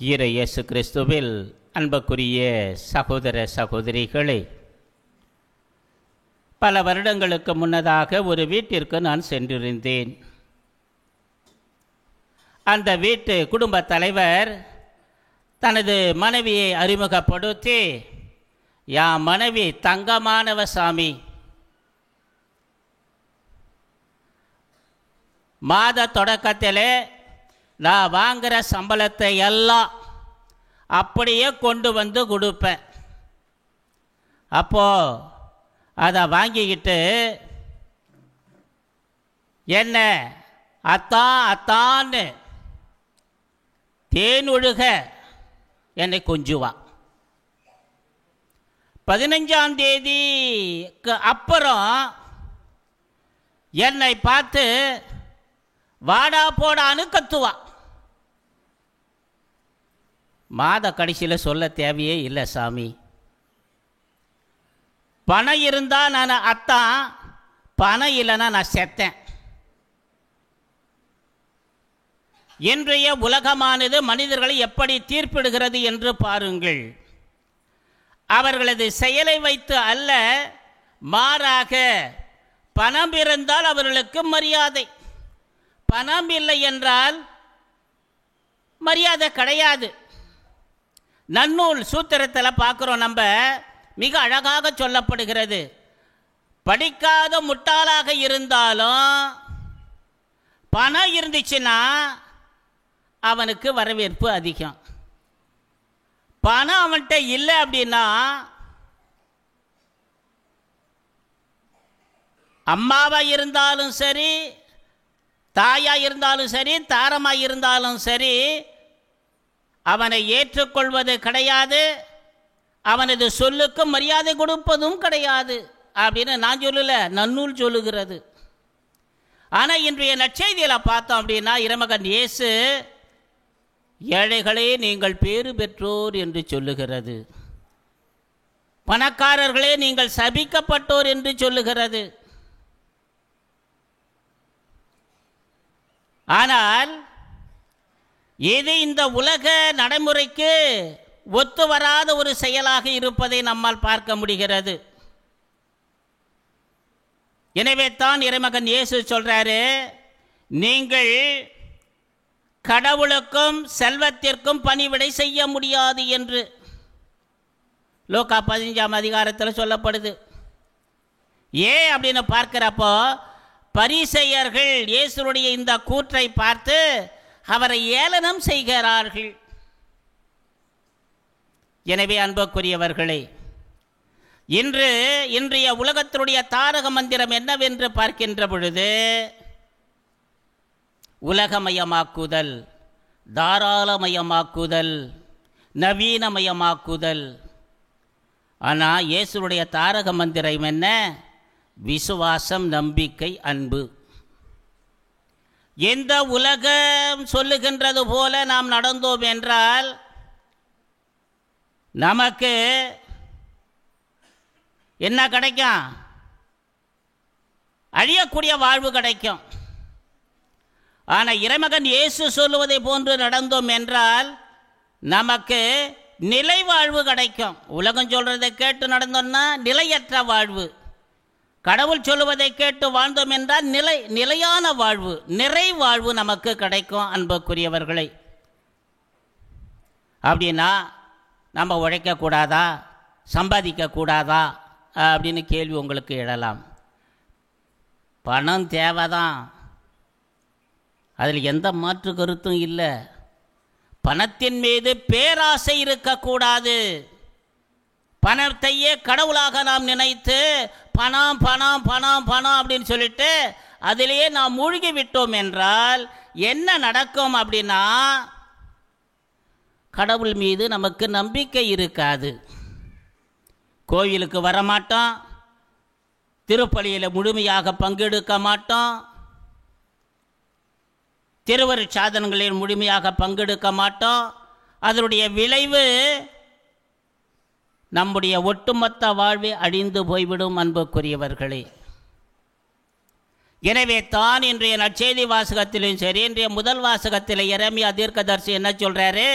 இயேசு கிறிஸ்துவில் அன்புக்குரிய சகோதர சகோதரிகளே, பல வருடங்களுக்கு முன்னதாக ஒரு வீட்டிற்கு நான் சென்றிருந்தேன். அந்த வீட்டு குடும்ப தலைவர் தனது மனைவியை அறிமுகப்படுத்தி, யா மனைவி தங்கமானவ சாமி, மாத தொடக்கத்தில் நான் வாங்குகிற சம்பளத்தை எல்லாம் அப்படியே கொண்டு வந்து கொடுப்பேன். அப்போது அதை வாங்கிக்கிட்டு என்ன அத்தான்னு தேனொழுக என்னை கொஞ்சுவா. 15ஆம் தேதிக்கு அப்புறம் என்னை பார்த்து வாடா போடான்னு கத்துவா. மாத கடைசியில் சொல்ல தேவையே இல்லை சாமி. பணம் இருந்தால் நான் அத்தான், பணம் இல்லைன்னா நான் செத்தேன். இன்றைய உலகமானது மனிதர்களை எப்படி தீர்ப்பிடுகிறது என்று பாருங்கள். அவர்களது செயலை வைத்து அல்ல, மாறாக பணம் இருந்தால் அவர்களுக்கு மரியாதை, பணம் இல்லை என்றால் மரியாதை கிடையாது. நன்னூல் சூத்திரத்தில் பார்க்குறோம், நம்ம மிக அழகாக சொல்லப்படுகிறது. படிக்காத முட்டாளாக இருந்தாலும் பணம் இருந்துச்சுன்னா அவனுக்கு வரவேற்பு அதிகம். பணம் அவன்கிட்ட இல்லை அப்படின்னா அம்மாவாக இருந்தாலும் சரி, தாயாக இருந்தாலும் சரி, தாரமாக இருந்தாலும் சரி, அவனை ஏற்றுக்கொள்வது கிடையாது, அவனது சொல்லுக்கு மரியாதை கொடுப்பதும் கிடையாது அப்படின்னு நான் சொல்லல, நன்னூல் சொல்லுகிறது. ஆனால் இன்றைய நற்செய்தியில் பார்த்தோம் அப்படின்னா, இறைமகன் இயேசு ஏழைகளே நீங்கள் பேறு பெற்றோர் என்று சொல்லுகிறது, பணக்காரர்களே நீங்கள் சபிக்கப்பட்டோர் என்று சொல்லுகிறது. ஆனால் இது இந்த உலக நடைமுறைக்கு ஒத்து வராத ஒரு செயலாக இருப்பதை நம்மால் பார்க்க முடிகிறது. எனவே தான் இறைமகன் இயேசு சொல்றாரு, நீங்கள் கடவுளுக்கும் செல்வத்திற்கும் பணிவிடை செய்ய முடியாது என்று லூக்கா 15ஆம் அதிகாரத்தில் சொல்லப்படுது. ஏன் அப்படின்னு பார்க்கிறப்போ, பரிசேயர்கள் இயேசுடைய இந்த கூற்றை பார்த்து அவரை ஏளனம் செய்கிறார்கள். எனவே அன்புக்குரியவர்களே, இன்றைய உலகத்தினுடைய தாரக மந்திரம் என்னவென்று பார்க்கின்ற பொழுது, உலகமயமாக்குதல், தாராளமயமாக்குதல், நவீனமயமாக்குதல். ஆனால் இயேசுடைய தாரக மந்திரம் என்ன? விசுவாசம், நம்பிக்கை, அன்பு. எந்த உலகம் சொல்லுகின்றது போல நாம் நடந்தோம் என்றால் நமக்கு என்ன கிடைக்கும்? அழியக்கூடிய வாழ்வு கிடைக்கும். ஆனால் இறைமகன் இயேசு சொல்லுவதை போன்று நடந்தோம் என்றால் நமக்கு நிலை வாழ்வு கிடைக்கும். உலகம் சொல்றதை கேட்டு நடந்தோம்னா நிலையற்ற வாழ்வு. கடவுள் சொல்லுவதை கேட்டு வாழ்ந்தோம் என்றால் நிலையான வாழ்வு, நிறை வாழ்வு நமக்கு கிடைக்கும். அன்புக்குரியவர்களை, அப்படின்னா நம்ம உழைக்கக்கூடாதா, சம்பாதிக்கக்கூடாதா அப்படின்னு கேள்வி உங்களுக்கு எழலாம். பணம் தேவைதான், அதில் எந்த மாற்று கருத்தும் இல்லை. பணத்தின் மீது பேராசை இருக்கக்கூடாது. பணத்தையே கடவுளாக நாம் நினைத்து பணம் பணம் பணம் பணம் அப்படின்னு சொல்லிட்டு அதிலேயே நாம் மூழ்கி விட்டோம் என்றால் என்ன நடக்கும் அப்படின்னா, கடவுள் மீது நமக்கு நம்பிக்கை இருக்காது. கோயிலுக்கு வரமாட்டோம், திருப்பலியில் முழுமையாக பங்கெடுக்க மாட்டோம், திருவருட்சாதனங்களில் முழுமையாக பங்கெடுக்க மாட்டோம். அதனுடைய விளைவு நம்முடைய ஒட்டுமொத்த வாழ்வை அழிந்து போய்விடும். அன்புக்குரியவர்களே, எனவே தான் இன்றைய நற்செய்தி வாசகத்திலும் சரி, இன்றைய முதல் வாசகத்தில் எரேமியா தீர்க்கதரிசி என்ன சொல்றாரு?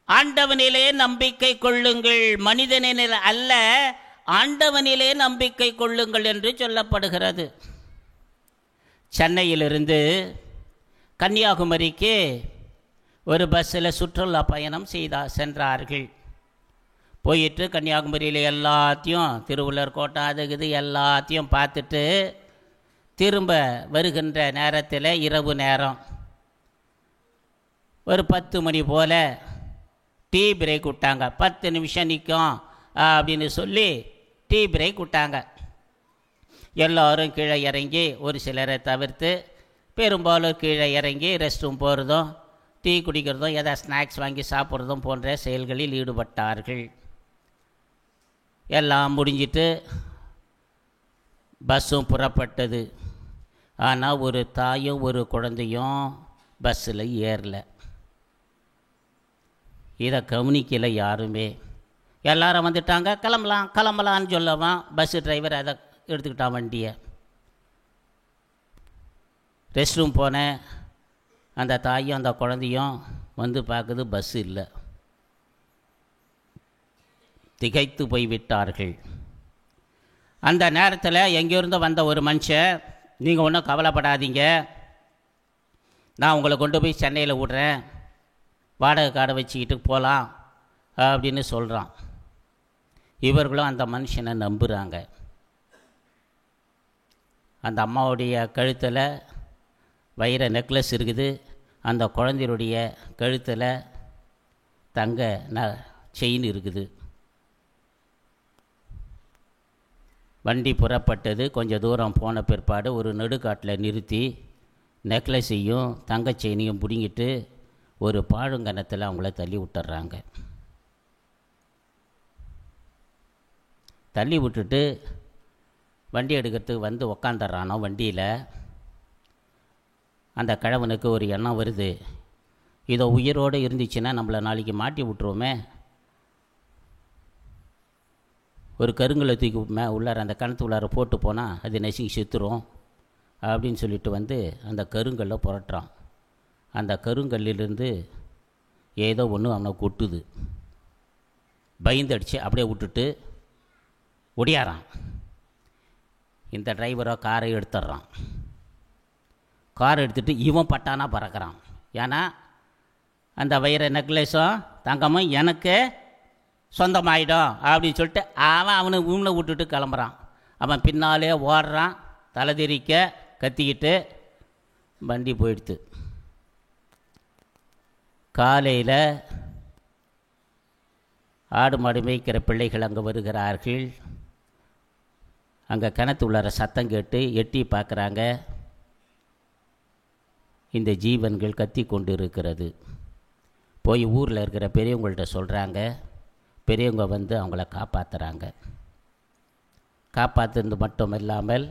ஆண்டவனிலே நம்பிக்கை கொள்ளுங்கள், மனிதனில் அல்ல ஆண்டவனிலே நம்பிக்கை கொள்ளுங்கள் என்று சொல்லப்படுகிறது. சென்னையிலிருந்து கன்னியாகுமரிக்கு ஒரு பஸ்ஸில் சுற்றுலா பயணம் சென்றார்கள். போயிட்டு கன்னியாகுமரியில் எல்லாத்தையும் திருவள்ளுவர் கோட்டை அது எல்லாத்தையும் பார்த்துட்டு திரும்ப வருகின்ற நேரத்தில் இரவு நேரம் ஒரு 10 மணி போல் டீ பிரேக் விட்டாங்க. 10 நிமிஷம் நிற்கும் அப்படின்னு சொல்லி டீ பிரேக் விட்டாங்க. எல்லோரும் கீழே இறங்கி, ஒரு சிலரை தவிர்த்து பெரும்பாலும் கீழே இறங்கி ரெஸ்ட் ரூம் போகிறதும் டீ குடிக்கிறதும் ஏதாவது ஸ்நாக்ஸ் வாங்கி சாப்பிட்றதும் போன்ற செயல்களில் ஈடுபட்டார்கள். எல்லாம் முடிஞ்சிட்டு பஸ்ஸும் புறப்பட்டது. ஆனால் ஒரு தாயும் ஒரு குழந்தையும் பஸ்ஸில் ஏறல. இதை கவனிக்கலை யாருமே. எல்லாரும் வந்துட்டாங்க, கிளம்பலான்னு சொல்லவான் பஸ்ஸு டிரைவர் அதை எடுத்துக்கிட்டான் வண்டியை. ரெஸ்ட் ரூம் போனேன். அந்த தாயும் அந்த குழந்தையும் வந்து பார்க்குது, பஸ்ஸு இல்லை. திகைத்து போய்விட்டார்கள். அந்த நேரத்தில் எங்கேருந்து வந்த ஒரு மனுஷன், நீங்கள் ஒன்றும் கவலைப்படாதீங்க, நான் உங்களை கொண்டு போய் சென்னையில் விட்றேன், வாடகை கார்டை வச்சுக்கிட்டு போகலாம் அப்படின்னு சொல்கிறான். இவர்களும் அந்த மனுஷனை நம்புகிறாங்க. அந்த அம்மாவுடைய கழுத்தில் வைர நெக்லஸ் இருக்குது, அந்த குழந்தையுடைய கழுத்தில் தங்க செயின் இருக்குது. வண்டி புறப்பட்டது. கொஞ்சம் தூரம் போன பிற்பாடு ஒரு நடுக்காட்டில் நிறுத்தி நெக்லஸையும் தங்க செயினையும் பிடுங்கிட்டு ஒரு பாழுங்கணத்தில் அவங்கள தள்ளி விட்டுறாங்க. தள்ளி விட்டுட்டு வண்டி எடுக்கிறதுக்கு வந்து உக்காந்துடுறானோ வண்டியில். அந்த கிழவனுக்கு ஒரு எண்ணம் வருது, இதோ உயிரோடு இருந்துச்சுன்னா நம்மளை நாளைக்கு மாட்டி விட்டுருவோமே, ஒரு கருங்கலை தூக்கி உள்ளார அந்த கணத்து உள்ளார போட்டு போனால் அது நெசுங்கி செத்துரும் அப்படின்னு சொல்லிட்டு வந்து அந்த கருங்கல்லை புரட்டுறான். அந்த கருங்கல்லிலிருந்து ஏதோ ஒன்று அவனை கொட்டுது. பயந்தடிச்சு அப்படியே விட்டுட்டு ஒடியாரான். இந்த டிரைவரோ காரை எடுத்துட்றான். காரை எடுத்துகிட்டு இவன் பட்டானா பறக்கிறான். ஏன்னா அந்த வைர நெக்லஸும் தங்கமும் எனக்கு சொந்தமாயிடும் அப்படின்னு சொல்லிட்டு அவனை ஊனை விட்டுட்டு கிளம்புறான். அவன் பின்னாலே ஓடுறான், தலைதெறிக்க கத்திக்கிட்டு. வண்டி போயிடுத்து. காலையில் ஆடு மாடு மேய்க்கிற பிள்ளைகள் அங்கே வருகிறார்கள். அங்கே கிணத்து உள்ளார சத்தம் கேட்டு எட்டி பார்க்குறாங்க. இந்த ஜீவன்கள் கத்தி கொண்டு இருக்கிறது. போய் ஊரில் இருக்கிற பெரியவங்கள்ட்ட சொல்கிறாங்க. பெரியவங்க வந்து அவங்கள காப்பாற்றுறாங்க. காப்பாற்றுறது மட்டும் இல்லாமல்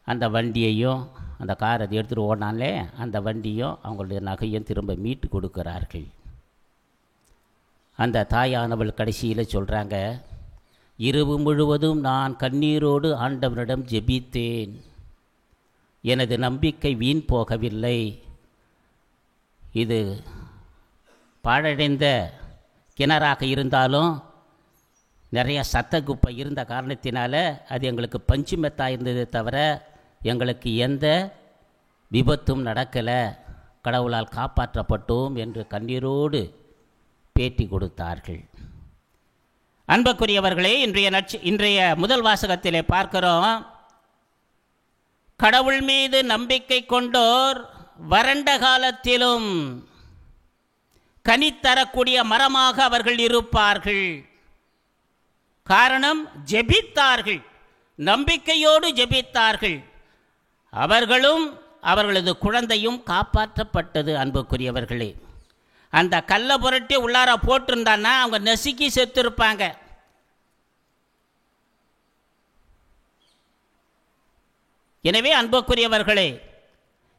அந்த வண்டியையும் அந்த காரை எடுத்துகிட்டு ஓடினாலே அந்த வண்டியும் அவங்களுடைய நகையும் திரும்ப மீட்டு கொடுக்கிறார்கள். அந்த தாயானவள் கடைசியில் சொல்கிறாங்க, இரவு முழுவதும் நான் கண்ணீரோடு ஆண்டவனிடம் ஜெபித்தேன், எனது நம்பிக்கை வீண் போகவில்லை. இது பாழடைந்த கிணறாக இருந்தாலும் நிறைய சத்த குப்பை இருந்த காரணத்தினால அது எங்களுக்கு பஞ்சுமெத்தாக இருந்ததே தவிர எங்களுக்கு எந்த விபத்தும் நடக்கலை, கடவுளால் காப்பாற்றப்பட்டோம் என்று கண்ணீரோடு பேட்டி கொடுத்தார்கள். அன்புக்குரியவர்களே, இன்றைய முதல் வாசகத்திலே பார்க்கிறோம், கடவுள் மீது நம்பிக்கை கொண்டோர் வறண்ட காலத்திலும் கனித்தரக்கூடிய மரமாக அவர்கள் இருப்பார்கள். காரணம், ஜெபித்தார்கள், நம்பிக்கையோடு ஜெபித்தார்கள். அவர்களும் அவர்களது குழந்தையும் காப்பாற்றப்பட்டது. அன்புக்குரியவர்களே, அந்த கல்லை புரட்டி உள்ளார போட்டிருந்தான்னா அவங்க நசுக்கி செத்துருப்பாங்க. எனவே அன்புக்குரியவர்களே,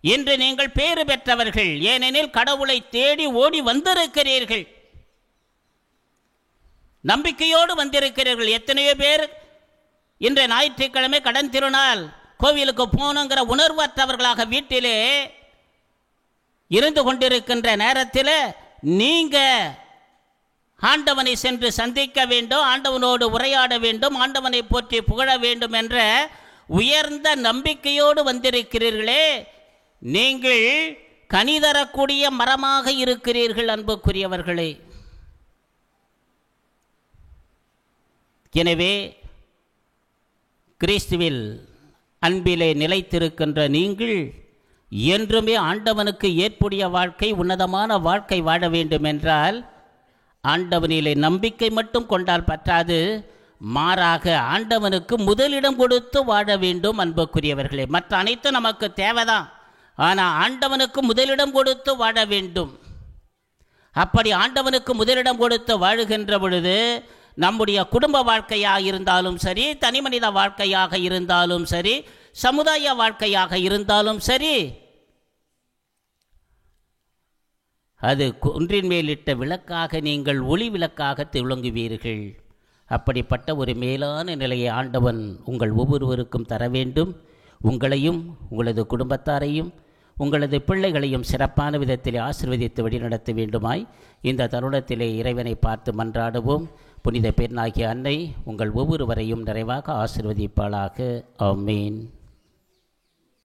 இன்று நீங்கள் பேறு பெற்றவர்கள். ஏனெனில் கடவுளை தேடி ஓடி வந்திருக்கிறீர்கள், நம்பிக்கையோடு வந்திருக்கிறீர்கள். எத்தனையோ பேர் இன்றைய ஞாயிற்றுக்கிழமை கடன் திருநாள் கோவிலுக்கு போகணுங்கிற உணர்வற்றவர்களாக வீட்டிலே இருந்து கொண்டிருக்கின்ற நேரத்தில் நீங்கள் ஆண்டவனை சென்று சந்திக்க வேண்டும், ஆண்டவனோடு உரையாட வேண்டும், ஆண்டவனை போற்றி புகழ வேண்டும் என்ற உயர்ந்த நம்பிக்கையோடு வந்திருக்கிறீர்களே, நீங்கள் கனி தரக்கூடிய மரமாக இருக்கிறீர்கள் அன்புக்குரியவர்களே. எனவே கிறிஸ்துவில் அன்பிலே நிலைத்திருக்கின்ற நீங்கள் என்றுமே ஆண்டவனுக்கு ஏற்புடைய வாழ்க்கை, உன்னதமான வாழ்க்கை வாழ வேண்டும் என்றால் ஆண்டவனிலே நம்பிக்கை மட்டும் கொண்டால் பற்றாது, மாறாக ஆண்டவனுக்கு முதலிடம் கொடுத்து வாழ வேண்டும் அன்புக்குரியவர்களே. மற்ற அனைத்தும் நமக்கு தேவைதான், ஆனால் ஆண்டவனுக்கு முதலிடம் கொடுத்து வாழ வேண்டும். அப்படி ஆண்டவனுக்கு முதலிடம் கொடுத்து வாழுகின்ற பொழுது நம்முடைய குடும்ப வாழ்க்கையாக இருந்தாலும் சரி, தனி மனித வாழ்க்கையாக இருந்தாலும் சரி, சமுதாய வாழ்க்கையாக இருந்தாலும் சரி, அது குன்றின் மேலிட்ட விளக்காக நீங்கள் ஒளி விளக்காக திகழுங்குவீர்கள். அப்படிப்பட்ட ஒரு மேலான நிலையை ஆண்டவன் உங்கள் ஒவ்வொருவருக்கும் தர வேண்டும். உங்களையும் உங்களது குடும்பத்தாரையும் உங்களது பிள்ளைகளையும் சிறப்பான விதத்தில் ஆசீர்வதித்து வழிநடத்த வேண்டுமாய் இந்த தருணத்திலே இறைவனை பார்த்து மன்றாடுவோம். புனித பெண்ணாகிய அன்னை உங்கள் ஒவ்வொருவரையும் நிறைவாக ஆசீர்வதிப்பாளாக. ஆமீன்.